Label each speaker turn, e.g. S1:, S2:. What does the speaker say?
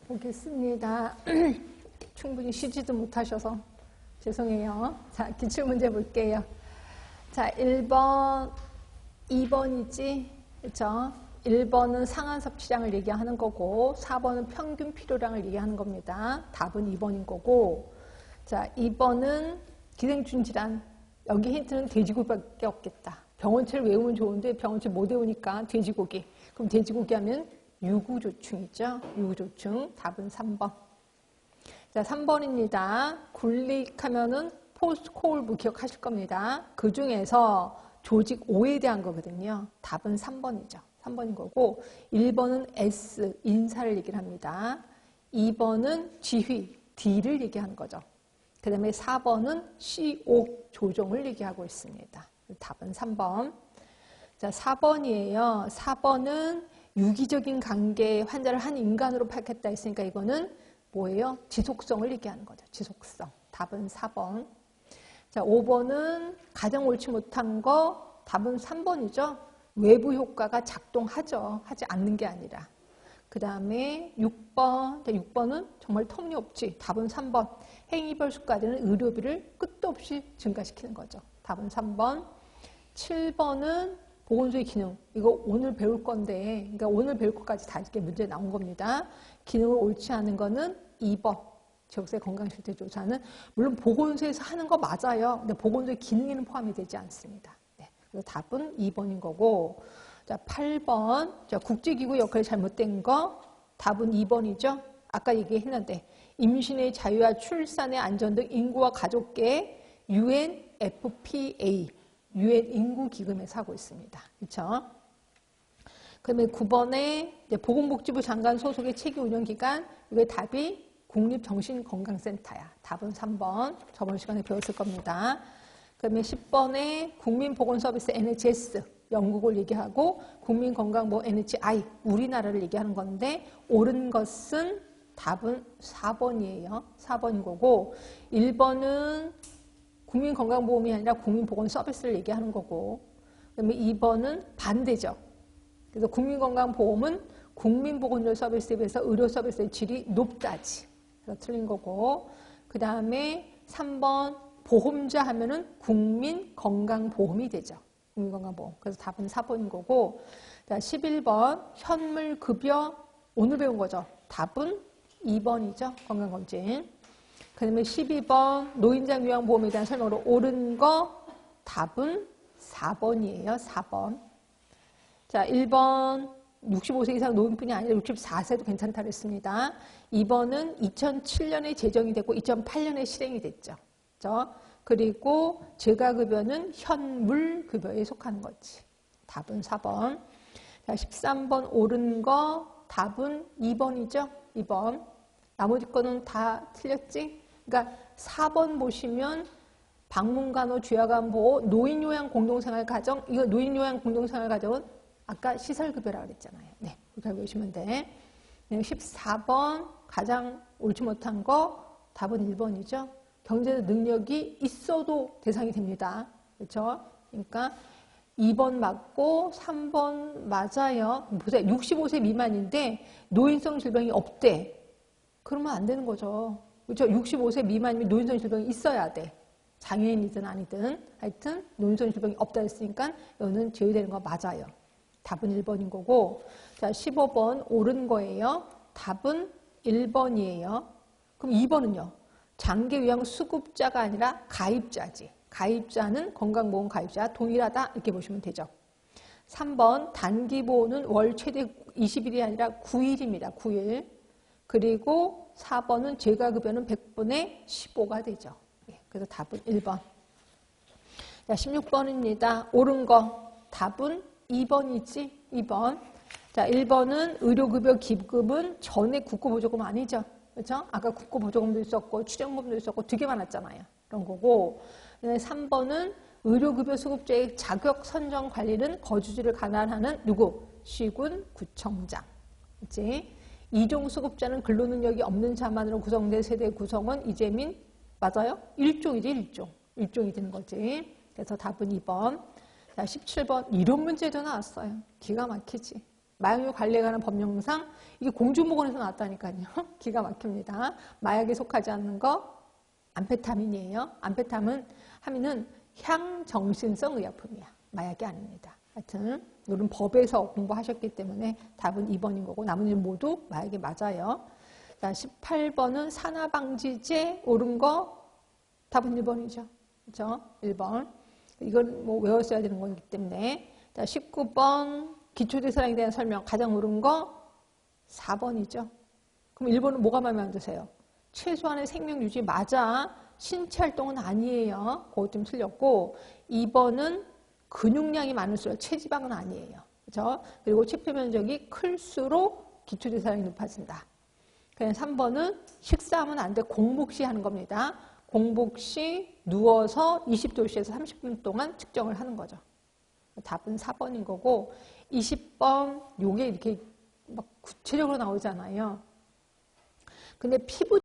S1: 보겠습니다. 충분히 쉬지도 못하셔서 죄송해요. 자, 기출문제 볼게요. 자, 1번, 2번이지. 그렇죠? 1번은 상한 섭취량을 얘기하는 거고 4번은 평균 필요량을 얘기하는 겁니다. 답은 2번인 거고, 자, 2번은 기생충 질환. 여기 힌트는 돼지고기밖에 없겠다. 병원체를 외우면 좋은데 병원체 못 외우니까 돼지고기. 그럼 돼지고기 하면 유구조충이죠. 유구조충. 답은 3번. 자, 3번입니다. 굴릭하면은 포스코올부 기억하실 겁니다. 그 중에서 조직 O에 대한 거거든요. 답은 3번이죠. 3번인 거고, 1번은 S, 인사를 얘기를 합니다. 2번은 지휘, D를 얘기하는 거죠. 그 다음에 4번은 CO, 조종을 얘기하고 있습니다. 답은 3번. 자, 4번이에요. 4번은 유기적인 관계 환자를 한 인간으로 밝혔다 했으니까 이거는 뭐예요? 지속성을 얘기하는 거죠. 지속성. 답은 4번. 자, 5번은 가장 옳지 못한 거 답은 3번이죠. 외부 효과가 작동하죠. 하지 않는 게 아니라. 그 다음에 6번. 6번은 정말 터무니없지. 답은 3번. 행위별 수까지는 의료비를 끝도 없이 증가시키는 거죠. 답은 3번. 7번은 보건소의 기능. 이거 오늘 배울 건데, 그러니까 오늘 배울 것까지 다 이렇게 문제 나온 겁니다. 기능을 옳지 않은 거는 2번. 지역사회 건강실태 조사는 물론 보건소에서 하는 거 맞아요. 근데 보건소의 기능에는 포함이 되지 않습니다. 네, 그래서 답은 2번인 거고, 자, 8번. 자, 국제기구 역할이 잘못된 거 답은 2번이죠. 아까 얘기했는데 임신의 자유와 출산의 안전 등 인구와 가족계 UNFPA UN 인구기금에서 하고 있습니다. 그렇죠? 그다음에 9번에 보건복지부 장관 소속의 체계 운영기관, 이게 답이 국립정신건강센터야. 답은 3번. 저번 시간에 배웠을 겁니다. 그다음에 10번에 국민보건서비스 NHS 영국을 얘기하고 국민건강보험 NHI 우리나라를 얘기하는 건데 옳은 것은 답은 4번이에요. 4번인 거고, 1번은 국민건강보험이 아니라 국민보건서비스를 얘기하는 거고, 그다음에 2번은 반대죠. 그래서 국민건강보험은 국민보건료 서비스에 비해서 의료 서비스의 질이 높다지. 그래서 틀린 거고, 그 다음에 3번 보험자 하면은 국민건강보험이 되죠. 국민건강보험. 그래서 답은 4번인 거고, 자, 11번 현물급여 오늘 배운 거죠. 답은 2번이죠. 건강검진. 그 다음에 12번 노인장 요양보험에 대한 설명으로 옳은 거 답은 4번이에요. 4번. 자, 1번 65세 이상 노인뿐이 아니라 64세도 괜찮다 그랬습니다. 2번은 2007년에 제정이 됐고 2008년에 실행이 됐죠. 그렇죠? 그리고 재가급여는 현물급여에 속하는 거지. 답은 4번. 자, 13번 옳은 거 답은 2번이죠. 2번. 나머지 거는 다 틀렸지? 그러니까 4번 보시면 방문간호, 주야간보호, 노인요양 공동생활가정, 이거 노인요양 공동생활가정은 아까 시설급여라고 그랬잖아요. 네, 잘 보시면 돼. 14번 가장 옳지 못한 거 답은 1번이죠. 경제적 능력이 있어도 대상이 됩니다. 그렇죠? 그러니까 2번 맞고 3번 맞아요. 보세요. 65세 미만인데 노인성 질병이 없대. 그러면 안 되는 거죠. 그렇죠? 65세 미만이면 노인성 질병이 있어야 돼. 장애인이든 아니든 하여튼 노인성 질병이 없다 했으니까 이거는 제외되는 거 맞아요. 답은 1번인 거고, 자, 15번 옳은 거예요. 답은 1번이에요. 그럼 2번은요. 장기요양 수급자가 아니라 가입자지. 가입자는 건강보험 가입자 동일하다 이렇게 보시면 되죠. 3번 단기보호는 월 최대 20일이 아니라 9일입니다. 9일. 그리고 4번은 재가급여는 100분의 15가 되죠. 그래서 답은 1번. 자, 16번입니다. 옳은 거 답은 2번이지. 2번. 자, 1번은 의료급여 기금은 전액 국고보조금 아니죠. 그렇죠? 아까 국고보조금도 있었고 출연금도 있었고 되게 많았잖아요. 그런 거고. 3번은 의료급여 수급자의 자격 선정 관리는 거주지를 관할하는 누구? 시군 구청장. 그렇지? 이종 수급자는 근로능력이 없는 자만으로 구성된 세대 구성원 이재민 맞아요? 일종이지 일종. 일종이 되는 거지. 그래서 답은 2번. 자, 17번 이런 문제도 나왔어요. 기가 막히지. 마약류 관리에 관한 법령상 이게 공주보건에서 나왔다니까요. 기가 막힙니다. 마약에 속하지 않는 거 암페타민이에요. 암페타민은 향정신성 의약품이야. 마약이 아닙니다. 하여튼 이런 법에서 공부하셨기 때문에 답은 2번인 거고 나머지 모두 마약이 맞아요. 자, 18번은 산화방지제 옳은 거 답은 1번이죠. 그렇죠? 1번. 이건 뭐 외웠어야 되는 거기 때문에. 자, 19번 기초대사량에 대한 설명 가장 옳은 거 4번이죠. 그럼 1번은 뭐가 마음에 안 드세요? 최소한의 생명 유지 맞아. 신체 활동은 아니에요. 그것 좀 틀렸고 2번은 근육량이 많을수록 체지방은 아니에요. 그렇죠? 그리고 체표 면적이 클수록 기초대사량이 높아진다. 그냥 3번은 식사하면 안 돼. 공복 시 하는 겁니다. 공복 시 누워서 20도씨에서 30분 동안 측정을 하는 거죠. 답은 4번인 거고 20번 요게 이렇게 막 구체적으로 나오잖아요. 근데 피부